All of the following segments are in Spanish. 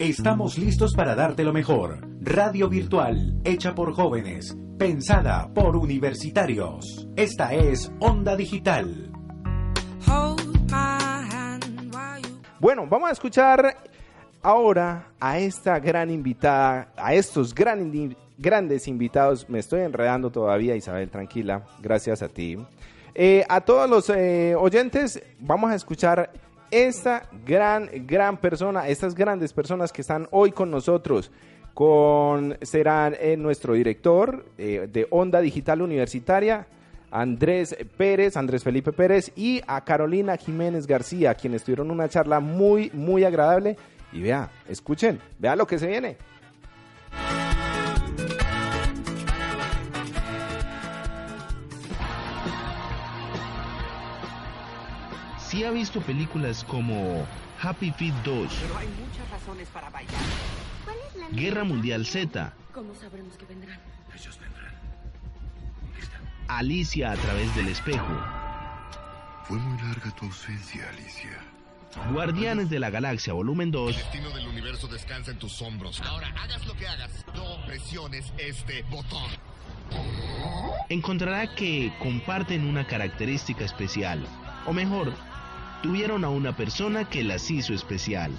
Estamos listos para darte lo mejor. Radio virtual, hecha por jóvenes, pensada por universitarios. Esta es Onda Digital. Bueno, vamos a escuchar ahora a esta gran invitada, a estos grandes invitados. Me estoy enredando todavía, Isabel, tranquila, gracias a ti. A todos los oyentes, vamos a escuchar esta gran persona, estas grandes personas que están hoy con nosotros. Serán nuestro director de Onda Digital Universitaria, Andrés Felipe Pérez, y a Carolina Jiménez García, quienes tuvieron una charla muy agradable. Y escuchen lo que se viene. Sí ha visto películas como Happy Feet 2, pero hay muchas razones para bailar. ¿Cuál es la Guerra Mundial Z. ¿Cómo sabremos que vendrán? Ellos vendrán. ¿Dónde están? Alicia a través del espejo. Fue muy larga tu ausencia, Alicia. Guardianes de la Galaxia Volumen 2. El destino del universo descansa en tus hombros. Ahora, hagas lo que hagas, no presiones este botón. Encontrará que comparten una característica especial, o mejor, tuvieron a una persona que las hizo especial.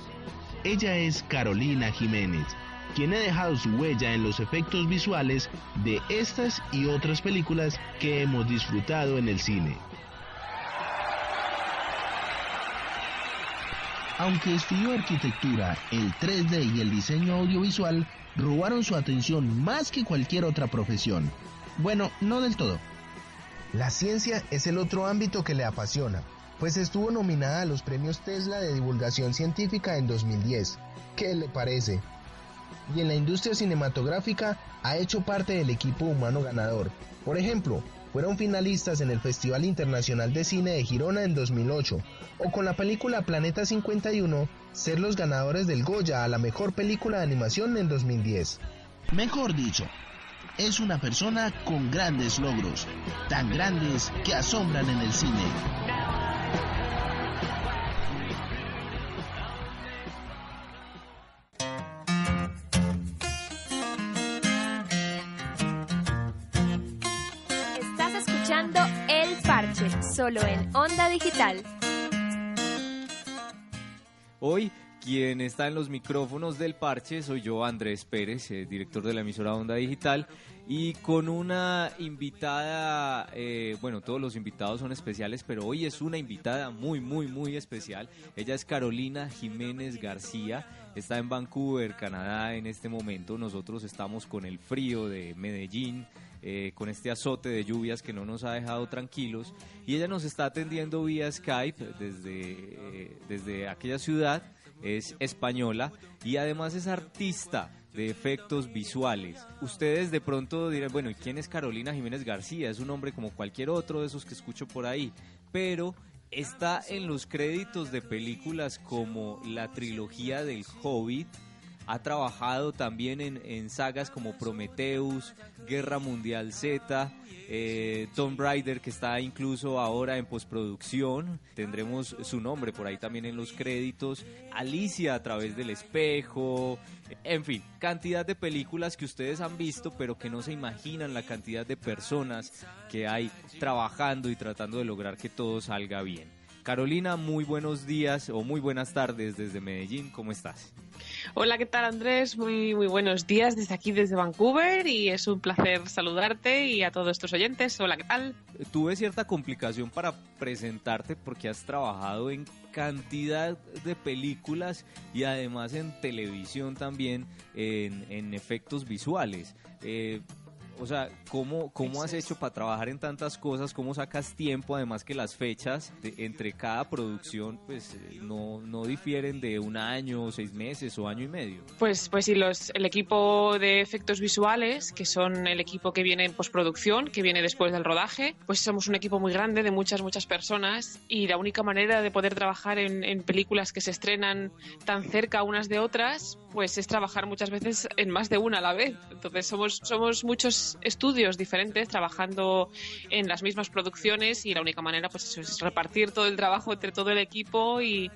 Ella es Carolina Jiménez, quien ha dejado su huella en los efectos visuales de estas y otras películas que hemos disfrutado en el cine. Aunque estudió arquitectura, el 3D y el diseño audiovisual robaron su atención más que cualquier otra profesión. Bueno, no del todo. La ciencia es el otro ámbito que le apasiona, pues estuvo nominada a los premios Tesla de divulgación científica en 2010. ¿Qué le parece? Y en la industria cinematográfica ha hecho parte del equipo humano ganador. Por ejemplo, fueron finalistas en el Festival Internacional de Cine de Girona en 2008, o con la película Planeta 51, ser los ganadores del Goya a la mejor película de animación en 2010. Mejor dicho, es una persona con grandes logros, tan grandes que asombran en el cine. Estás escuchando El Parche, solo en Onda Digital. Hoy, quien está en los micrófonos del Parche soy yo, Andrés Pérez, director de la emisora Onda Digital, y con una invitada, todos los invitados son especiales, pero hoy es una invitada muy especial. Ella es Carolina Jiménez García, está en Vancouver, Canadá en este momento. Nosotros estamos con el frío de Medellín, con este azote de lluvias que no nos ha dejado tranquilos, y ella nos está atendiendo vía Skype desde aquella ciudad. Es española y además es artista de efectos visuales. Ustedes de pronto dirán, bueno, ¿y quién es Carolina Jiménez García? Es un hombre como cualquier otro de esos que escucho por ahí, pero está en los créditos de películas como la trilogía del Hobbit. Ha trabajado también en sagas como Prometheus, Guerra Mundial Z, Tomb Raider, que está incluso ahora en postproducción. Tendremos su nombre por ahí también en los créditos. Alicia a través del espejo. En fin, cantidad de películas que ustedes han visto, pero que no se imaginan la cantidad de personas que hay trabajando y tratando de lograr que todo salga bien. Carolina, muy buenos días o muy buenas tardes desde Medellín. ¿Cómo estás? Hola, ¿qué tal, Andrés? Muy buenos días desde aquí, desde Vancouver, y es un placer saludarte y a todos estos oyentes. Hola, ¿qué tal? Tuve cierta complicación para presentarte porque has trabajado en cantidad de películas y además en televisión también, en efectos visuales. O sea, ¿cómo has hecho para trabajar en tantas cosas? ¿Cómo sacas tiempo? Además que las fechas entre cada producción pues no difieren de un año, 6 meses o año y medio. Pues sí, el equipo de efectos visuales, que son el equipo que viene en postproducción, que viene después del rodaje, pues somos un equipo muy grande de muchas personas, y la única manera de poder trabajar en películas que se estrenan tan cerca unas de otras, pues es trabajar muchas veces en más de una a la vez. Entonces somos muchos dos estudios diferentes trabajando en las mismas producciones, y la única manera pues eso es repartir todo el trabajo entre todo el equipo y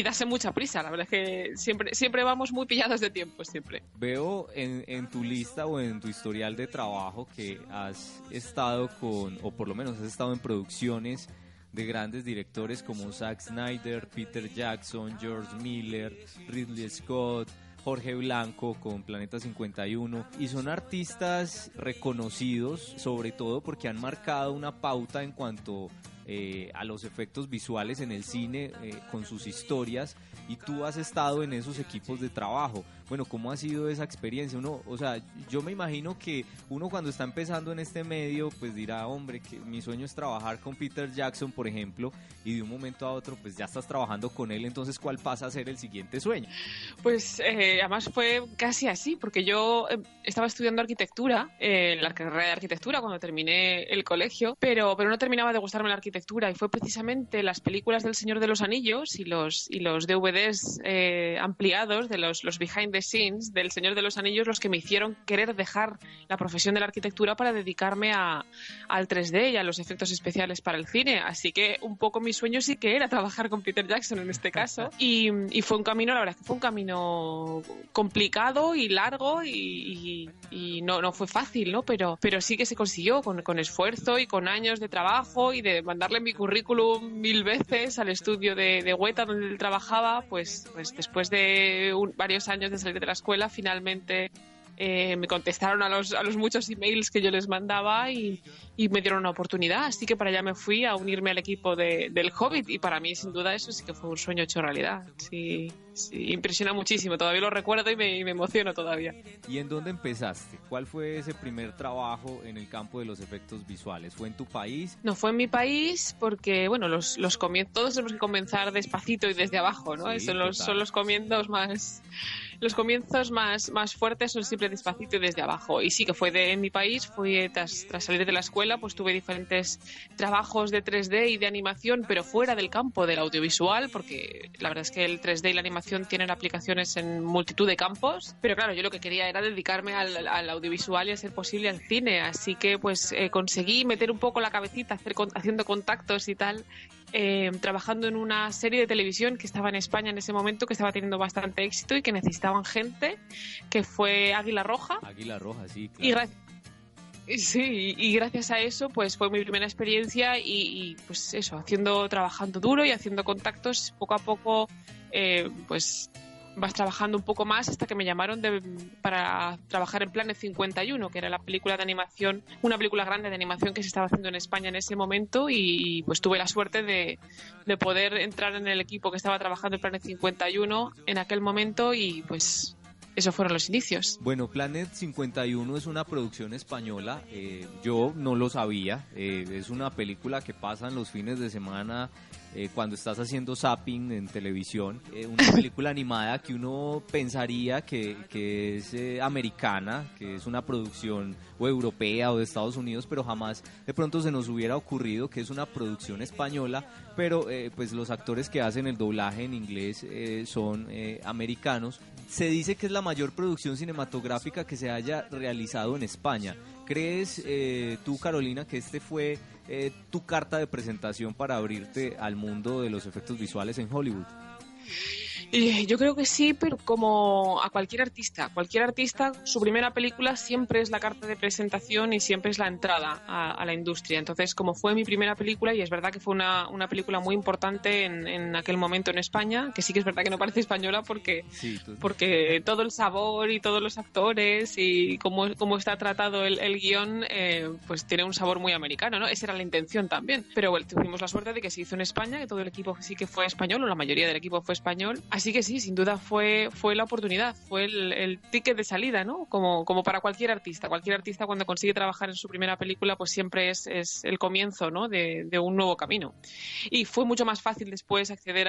darse mucha prisa. La verdad es que siempre vamos muy pillados de tiempo, siempre. Veo en tu lista o en tu historial de trabajo que has estado o por lo menos has estado en producciones de grandes directores como Zack Snyder, Peter Jackson, George Miller, Ridley Scott, Jorge Blanco con Planeta 51, y son artistas reconocidos sobre todo porque han marcado una pauta en cuanto a los efectos visuales en el cine con sus historias, y tú has estado en esos equipos de trabajo. Bueno, ¿cómo ha sido esa experiencia? Yo me imagino que uno cuando está empezando en este medio, pues dirá, hombre, que mi sueño es trabajar con Peter Jackson, por ejemplo, y de un momento a otro, pues ya estás trabajando con él, entonces, ¿cuál pasa a ser el siguiente sueño? Pues además fue casi así, porque yo estaba estudiando arquitectura, la carrera de arquitectura cuando terminé el colegio, pero no terminaba de gustarme la arquitectura, y fue precisamente las películas del Señor de los Anillos y los DVDs ampliados de los behind the scenes del Señor de los Anillos los que me hicieron querer dejar la profesión de la arquitectura para dedicarme al 3D y a los efectos especiales para el cine. Así que un poco mi sueño sí que era trabajar con Peter Jackson en este caso, y fue un camino, la verdad es que fue un camino complicado y largo y no fue fácil, ¿no? Pero sí que se consiguió con esfuerzo y con años de trabajo y de mandarle mi currículum 1000 veces al estudio de Weta donde él trabajaba, pues después de varios años de salir de la escuela, finalmente me contestaron a los muchos emails que yo les mandaba y me dieron una oportunidad, así que para allá me fui a unirme al equipo del Hobbit, y para mí sin duda eso sí que fue un sueño hecho realidad. Sí, impresiona muchísimo, todavía lo recuerdo y me emociono todavía. ¿Y en dónde empezaste? ¿Cuál fue ese primer trabajo en el campo de los efectos visuales? ¿Fue en tu país? No, fue en mi país porque, bueno, los comienzos, todos tenemos que comenzar despacito y desde abajo, ¿no? Sí, son los comienzos más... Los comienzos más fuertes son siempre despacito y desde abajo. Y sí que fue en mi país, fui tras salir de la escuela, pues tuve diferentes trabajos de 3D y de animación, pero fuera del campo del audiovisual, porque la verdad es que el 3D y la animación tienen aplicaciones en multitud de campos. Pero claro, yo lo que quería era dedicarme al audiovisual y a ser posible al cine. Así que pues conseguí meter un poco la cabecita, haciendo contactos y tal, trabajando en una serie de televisión que estaba en España en ese momento, que estaba teniendo bastante éxito y que necesitaban gente, que fue Águila Roja. Águila Roja, sí, claro. Y gracias a eso pues fue mi primera experiencia y pues eso, trabajando duro y haciendo contactos, poco a poco pues vas trabajando un poco más hasta que me llamaron para trabajar en Planet 51, que era la película de animación, una película grande de animación que se estaba haciendo en España en ese momento, y pues tuve la suerte de poder entrar en el equipo que estaba trabajando en Planet 51 en aquel momento, y pues esos fueron los inicios. Bueno, Planet 51 es una producción española, yo no lo sabía, es una película que pasa en los fines de semana cuando estás haciendo zapping en televisión, una película animada que uno pensaría que es americana, que es una producción o europea o de Estados Unidos, pero jamás de pronto se nos hubiera ocurrido que es una producción española, pero pues los actores que hacen el doblaje en inglés son americanos. Se dice que es la mayor producción cinematográfica que se haya realizado en España. ¿Crees tú, Carolina, que este fue tu carta de presentación para abrirte al mundo de los efectos visuales en Hollywood? Yo creo que sí, pero como a cualquier artista, su primera película siempre es la carta de presentación y siempre es la entrada a la industria. Entonces, como fue mi primera película, y es verdad que fue una película muy importante en aquel momento en España, que sí que es verdad que no parece española porque todo el sabor y todos los actores y cómo está tratado el guión, pues tiene un sabor muy americano, ¿no? Esa era la intención también. Pero bueno, tuvimos la suerte de que se hizo en España, que todo el equipo sí que fue español, o la mayoría del equipo fue español. Así que sí, sin duda fue la oportunidad, fue el ticket de salida, ¿no? Como para cualquier artista. Cualquier artista cuando consigue trabajar en su primera película, pues siempre es el comienzo, ¿no? de un nuevo camino. Y fue mucho más fácil después acceder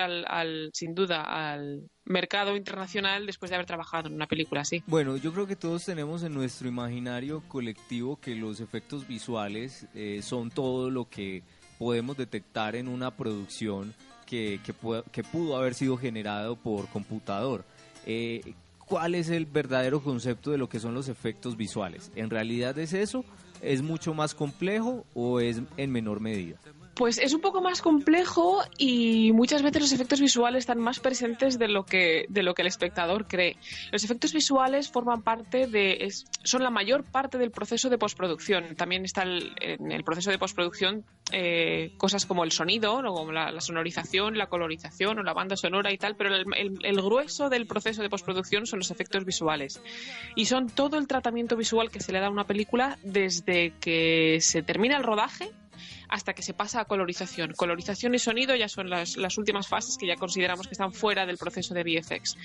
sin duda al mercado internacional después de haber trabajado en una película así. Bueno, yo creo que todos tenemos en nuestro imaginario colectivo que los efectos visuales son todo lo que podemos detectar en una producción que pudo haber sido generado por computador. cuál es el verdadero concepto de lo que son los efectos visuales. ¿En realidad es eso? ¿Es mucho más complejo o es en menor medida? Pues es un poco más complejo y muchas veces los efectos visuales están más presentes de lo que el espectador cree. Los efectos visuales forman parte son la mayor parte del proceso de postproducción. También está en el proceso de postproducción cosas como el sonido, ¿no? Como la sonorización, la colorización o la banda sonora y tal, pero el grueso del proceso de postproducción son los efectos visuales. Y son todo el tratamiento visual que se le da a una película desde que se termina el rodaje hasta que se pasa a colorización. Colorización y sonido ya son las últimas fases que ya consideramos que están fuera del proceso de VFX.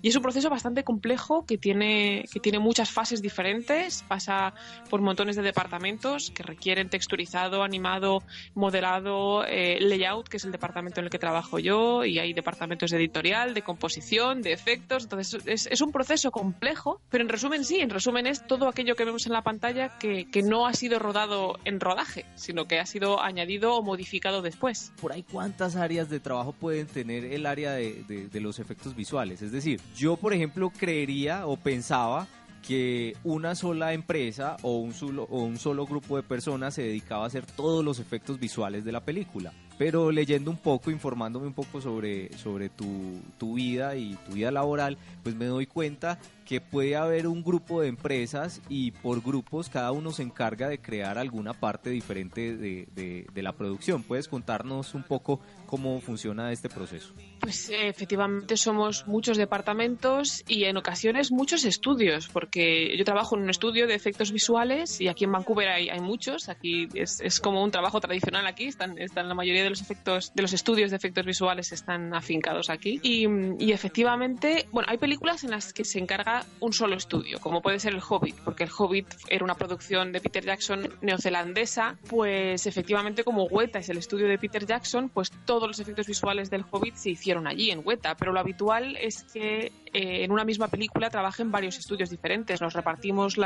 Y es un proceso bastante complejo que tiene muchas fases diferentes, pasa por montones de departamentos que requieren texturizado, animado, modelado, layout, que es el departamento en el que trabajo yo, y hay departamentos de editorial, de composición, de efectos. Entonces es un proceso complejo, pero en resumen es todo aquello que vemos en la pantalla que no ha sido rodado en rodaje, sino que ha sido añadido o modificado después. Por ahí, ¿cuántas áreas de trabajo pueden tener el área de los efectos visuales? Es decir, yo, por ejemplo, creería o pensaba que una sola empresa o un solo grupo de personas se dedicaba a hacer todos los efectos visuales de la película. Pero leyendo un poco, informándome un poco sobre tu vida y tu vida laboral, pues me doy cuenta que puede haber un grupo de empresas y por grupos cada uno se encarga de crear alguna parte diferente de la producción. ¿Puedes contarnos un poco cómo funciona este proceso? Pues efectivamente somos muchos departamentos y en ocasiones muchos estudios, porque yo trabajo en un estudio de efectos visuales y aquí en Vancouver hay muchos. Aquí es como un trabajo tradicional aquí, están la mayoría de los estudios de efectos visuales están afincados aquí y efectivamente, bueno, hay películas en las que se encarga un solo estudio, como puede ser El Hobbit, porque El Hobbit era una producción de Peter Jackson neozelandesa. Pues efectivamente, como Weta es el estudio de Peter Jackson, pues todos los efectos visuales del Hobbit se hicieron allí en Weta, pero lo habitual es que en una misma película trabajen varios estudios diferentes. Nos repartimos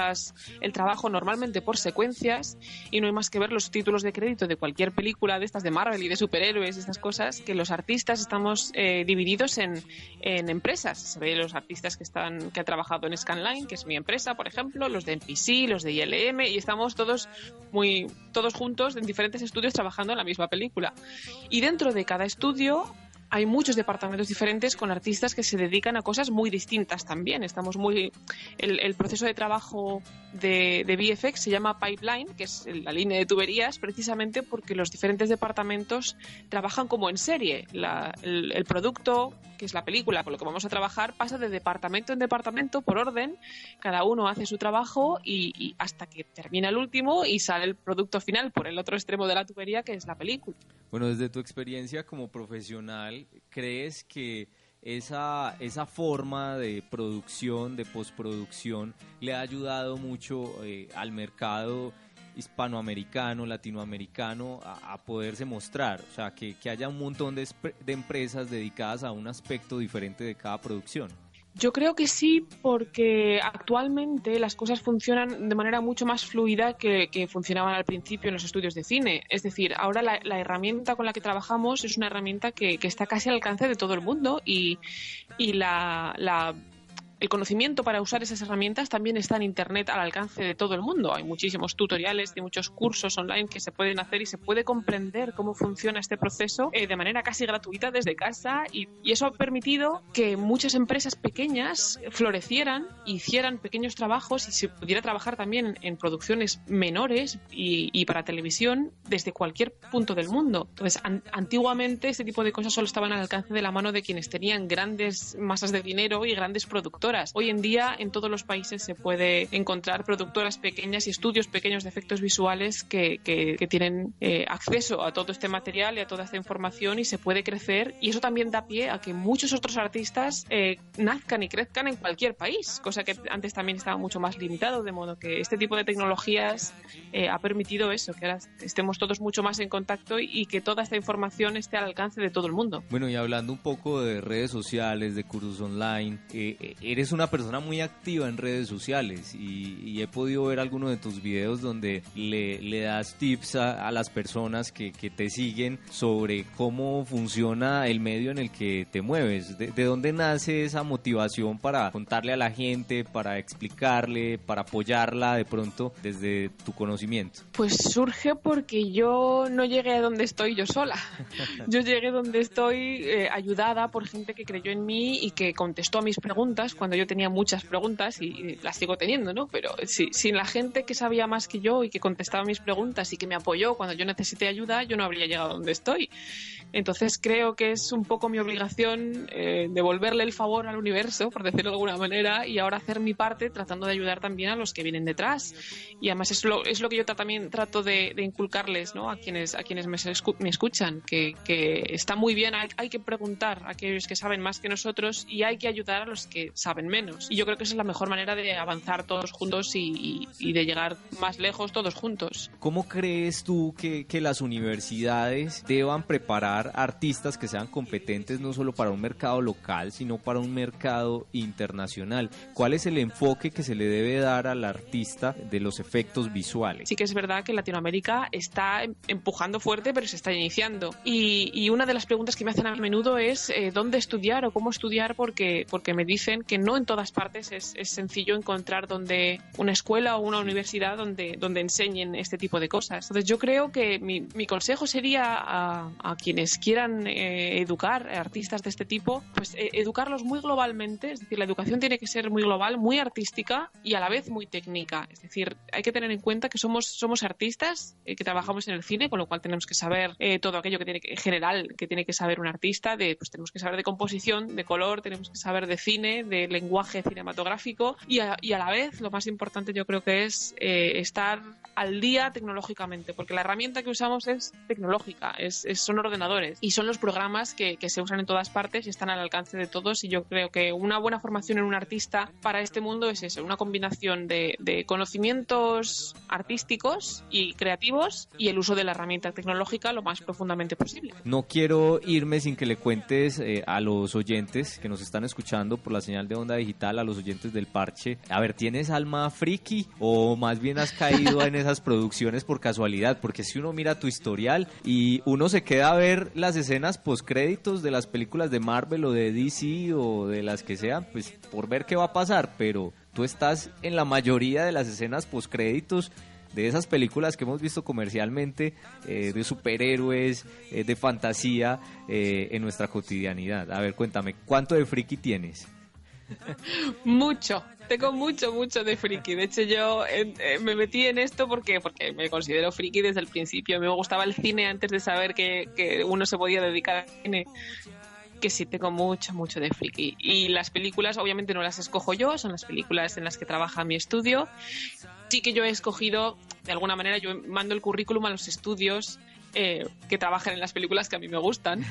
el trabajo normalmente por secuencias y no hay más que ver los títulos de crédito de cualquier película de estas de Marvel y de superhéroes, estas cosas, que los artistas estamos divididos en empresas. Se ve los artistas que han trabajado en Scanline, que es mi empresa, por ejemplo, los de NPC, los de ILM, y estamos todos juntos en diferentes estudios trabajando en la misma película. Y dentro de cada estudio hay muchos departamentos diferentes con artistas que se dedican a cosas muy distintas también. El proceso de trabajo de VFX se llama pipeline, que es la línea de tuberías, precisamente porque los diferentes departamentos trabajan como en serie. El producto, que es la película con lo que vamos a trabajar, pasa de departamento en departamento por orden. Cada uno hace su trabajo y hasta que termina el último y sale el producto final por el otro extremo de la tubería, que es la película. Bueno, desde tu experiencia como profesional, ¿crees que esa forma de producción, de postproducción, le ha ayudado mucho al mercado hispanoamericano, latinoamericano, a poderse mostrar? O sea, que haya un montón de empresas dedicadas a un aspecto diferente de cada producción. Yo creo que sí, porque actualmente las cosas funcionan de manera mucho más fluida que funcionaban al principio en los estudios de cine. Es decir, ahora la herramienta con la que trabajamos es una herramienta que está casi al alcance de todo el mundo y el conocimiento para usar esas herramientas también está en Internet al alcance de todo el mundo. Hay muchísimos tutoriales y muchos cursos online que se pueden hacer y se puede comprender cómo funciona este proceso de manera casi gratuita desde casa y eso ha permitido que muchas empresas pequeñas florecieran, hicieran pequeños trabajos y se pudiera trabajar también en producciones menores y para televisión desde cualquier punto del mundo. Entonces, antiguamente este tipo de cosas solo estaban al alcance de la mano de quienes tenían grandes masas de dinero y grandes productoras. Hoy en día en todos los países se puede encontrar productoras pequeñas y estudios pequeños de efectos visuales que tienen acceso a todo este material y a toda esta información y se puede crecer, y eso también da pie a que muchos otros artistas nazcan y crezcan en cualquier país, cosa que antes también estaba mucho más limitado, de modo que este tipo de tecnologías ha permitido eso, que ahora estemos todos mucho más en contacto y que toda esta información esté al alcance de todo el mundo. Bueno, y hablando un poco de redes sociales, de cursos online, eres una persona muy activa en redes sociales y he podido ver algunos de tus videos donde le das tips a las personas que te siguen sobre cómo funciona el medio en el que te mueves. ¿De dónde nace esa motivación para contarle a la gente, para explicarle, para apoyarla de pronto desde tu conocimiento? Pues surge porque yo no llegué a donde estoy yo sola. Yo llegué donde estoy ayudada por gente que creyó en mí y que contestó a mis preguntas cuando yo tenía muchas preguntas y las sigo teniendo, ¿no? Pero sin la gente que sabía más que yo y que contestaba mis preguntas y que me apoyó cuando yo necesité ayuda, yo no habría llegado a donde estoy. Entonces creo que es un poco mi obligación devolverle el favor al universo, por decirlo de alguna manera, y ahora hacer mi parte tratando de ayudar también a los que vienen detrás. Y además es lo que yo también trato de inculcarles, ¿no? a quienes me escuchan, que está muy bien, hay que preguntar a aquellos que saben más que nosotros y hay que ayudar a los que saben menos. Y yo creo que esa es la mejor manera de avanzar todos juntos y de llegar más lejos todos juntos. ¿Cómo crees tú que las universidades deban preparar artistas que sean competentes no solo para un mercado local, sino para un mercado internacional? ¿Cuál es el enfoque que se le debe dar al artista de los efectos visuales? Sí que es verdad que Latinoamérica está empujando fuerte, pero se está iniciando. Y una de las preguntas que me hacen a menudo es ¿dónde estudiar o cómo estudiar? Porque me dicen que no en todas partes es sencillo encontrar una escuela o una universidad donde enseñen este tipo de cosas. Entonces yo creo que mi consejo sería a quienes quieran educar artistas de este tipo, pues educarlos muy globalmente. Es decir, la educación tiene que ser muy global, muy artística y a la vez muy técnica. Es decir, hay que tener en cuenta que somos artistas que trabajamos en el cine, con lo cual tenemos que saber todo aquello en general que tiene que saber un artista. Pues tenemos que saber de composición, de color, tenemos que saber de cine, de lenguaje cinematográfico y a la vez lo más importante yo creo que es estar al día tecnológicamente, porque la herramienta que usamos es tecnológica, son ordenadores y son los programas que se usan en todas partes y están al alcance de todos. Y yo creo que una buena formación en un artista para este mundo es eso, una combinación de conocimientos artísticos y creativos y el uso de la herramienta tecnológica lo más profundamente posible. No quiero irme sin que le cuentes a los oyentes que nos están escuchando por la señal de Onda Digital, a los oyentes del Parche, a ver, ¿tienes alma friki o más bien has caído en esas producciones por casualidad? Porque si uno mira tu historial y uno se queda a ver las escenas postcréditos de las películas de Marvel o de DC o de las que sean, pues por ver qué va a pasar, pero tú estás en la mayoría de las escenas postcréditos de esas películas que hemos visto comercialmente, de superhéroes, de fantasía, en nuestra cotidianidad. A ver, cuéntame, ¿cuánto de friki tienes? Mucho, tengo mucho de friki. De hecho yo me metí en esto porque me considero friki desde el principio. Me gustaba el cine antes de saber que uno se podía dedicar al cine. Que sí, tengo mucho de friki. Y las películas obviamente no las escojo yo, son las películas en las que trabaja mi estudio. Sí que yo he escogido, de alguna manera yo mando el currículum a los estudios que trabajan en las películas que a mí me gustan,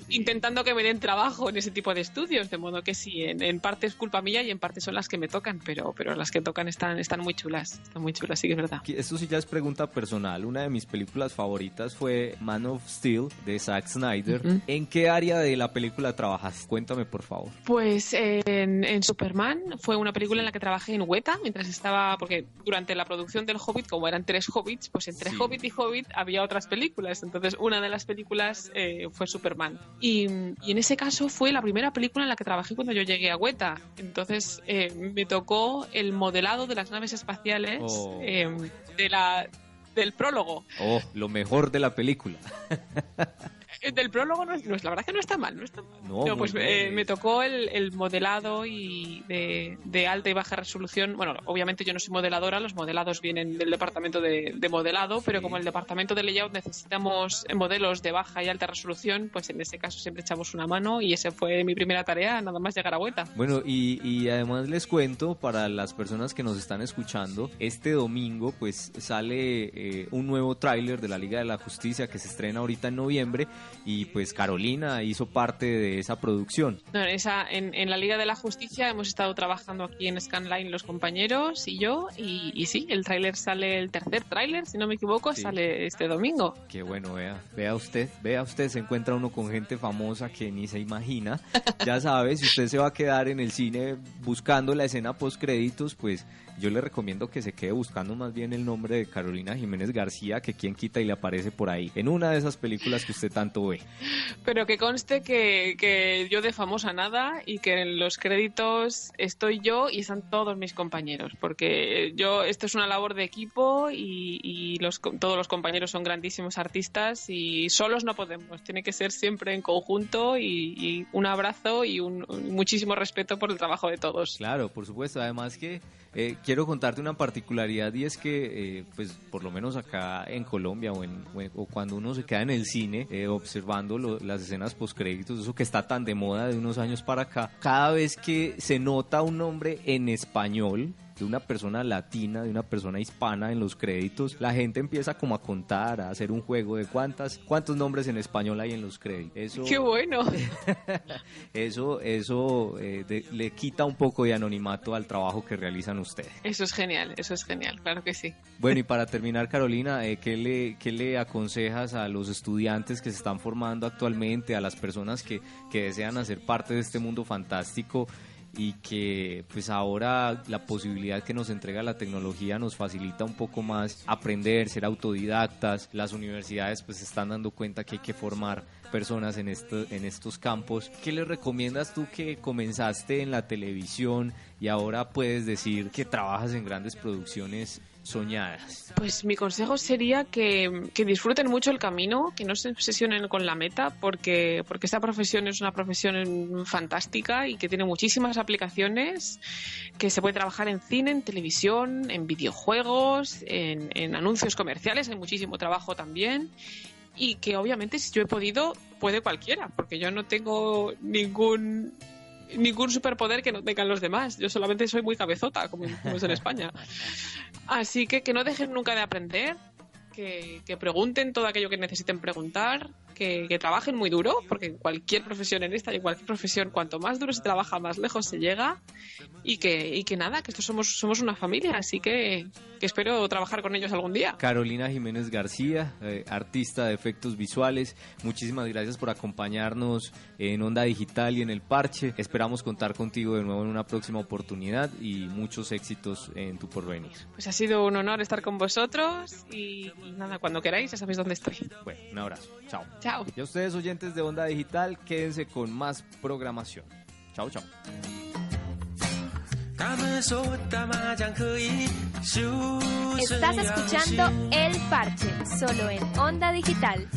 intentando que me den trabajo en ese tipo de estudios, de modo que sí, en parte es culpa mía y en parte son las que me tocan, pero las que tocan están muy chulas, sí que es verdad. Esto sí ya es pregunta personal. Una de mis películas favoritas fue Man of Steel de Zack Snyder. Uh-huh. ¿En qué área de la película trabajas? Cuéntame, por favor. Pues en Superman fue una película en la que trabajé en Weta, mientras estaba, porque durante la producción del Hobbit, como eran 3 Hobbits, pues entre Hobbit y Hobbit había otras películas, entonces una de las películas fue Superman y en ese caso fue la primera película en la que trabajé cuando yo llegué a Weta. Entonces me tocó el modelado de las naves espaciales del prólogo. Lo mejor de la película. Del prólogo no es, la verdad que no está mal. No, pues me tocó el modelado y de alta y baja resolución. Bueno, obviamente yo no soy modeladora, los modelados vienen del departamento de modelado, pero como el departamento de layout necesitamos modelos de baja y alta resolución, pues en ese caso siempre echamos una mano y esa fue mi primera tarea, nada más llegar a Weta. Bueno, y además les cuento, para las personas que nos están escuchando, este domingo pues sale un nuevo tráiler de la Liga de la Justicia que se estrena ahorita en noviembre y pues Carolina hizo parte de esa producción. No, en la Liga de la Justicia hemos estado trabajando aquí en Scanline los compañeros y yo, y sí, el tercer tráiler, si no me equivoco, sí, sale este domingo. Qué bueno, vea usted, se encuentra uno con gente famosa que ni se imagina. Ya sabe, si usted se va a quedar en el cine buscando la escena post créditos, pues yo le recomiendo que se quede buscando más bien el nombre de Carolina Jiménez García, que quien quita y le aparece por ahí, en una de esas películas que usted tanto ve. Pero que conste que yo de famosa nada, y que en los créditos estoy yo y están todos mis compañeros, porque esto es una labor de equipo y todos los compañeros son grandísimos artistas y solos no podemos, tiene que ser siempre en conjunto, y un abrazo y muchísimo respeto por el trabajo de todos. Claro, por supuesto, además que quiero contarte una particularidad, y es que pues por lo menos acá en Colombia o cuando uno se queda en el cine observando las escenas postcréditos, eso que está tan de moda de unos años para acá, cada vez que se nota un nombre en español de una persona latina, de una persona hispana en los créditos, la gente empieza como a contar, a hacer un juego de cuántos nombres en español hay en los créditos. Eso, ¡qué bueno! Eso le quita un poco de anonimato al trabajo que realizan ustedes. Eso es genial, claro que sí. Bueno, y para terminar, Carolina, ¿qué le aconsejas a los estudiantes que se están formando actualmente, a las personas que desean hacer parte de este mundo fantástico, y que pues ahora la posibilidad que nos entrega la tecnología nos facilita un poco más aprender, ser autodidactas? Las universidades pues se están dando cuenta que hay que formar personas en estos campos. ¿Qué les recomiendas tú, que comenzaste en la televisión y ahora puedes decir que trabajas en grandes producciones soñadas? Pues mi consejo sería que disfruten mucho el camino, que no se obsesionen con la meta, porque esta profesión es una profesión fantástica y que tiene muchísimas aplicaciones, que se puede trabajar en cine, en televisión, en videojuegos, en anuncios comerciales, hay muchísimo trabajo también. Y que obviamente si yo he podido, puede cualquiera, porque yo no tengo ningún superpoder que no tengan los demás. Yo solamente soy muy cabezota, como es en España. Así que no dejen nunca de aprender, que pregunten todo aquello que necesiten preguntar, que trabajen muy duro, porque en cualquier profesión, en esta y en cualquier profesión, cuanto más duro se trabaja, más lejos se llega, y que nada, que estos somos una familia, así que espero trabajar con ellos algún día. Carolina Jiménez García, artista de efectos visuales, muchísimas gracias por acompañarnos en Onda Digital y en El Parche. Esperamos contar contigo de nuevo en una próxima oportunidad y muchos éxitos en tu porvenir. Pues ha sido un honor estar con vosotros y nada, cuando queráis ya sabéis dónde estoy. Bueno, un abrazo. Chao. Chao. Y a ustedes, oyentes de Onda Digital, quédense con más programación. Chao, chao. Estás escuchando El Parche, solo en Onda Digital.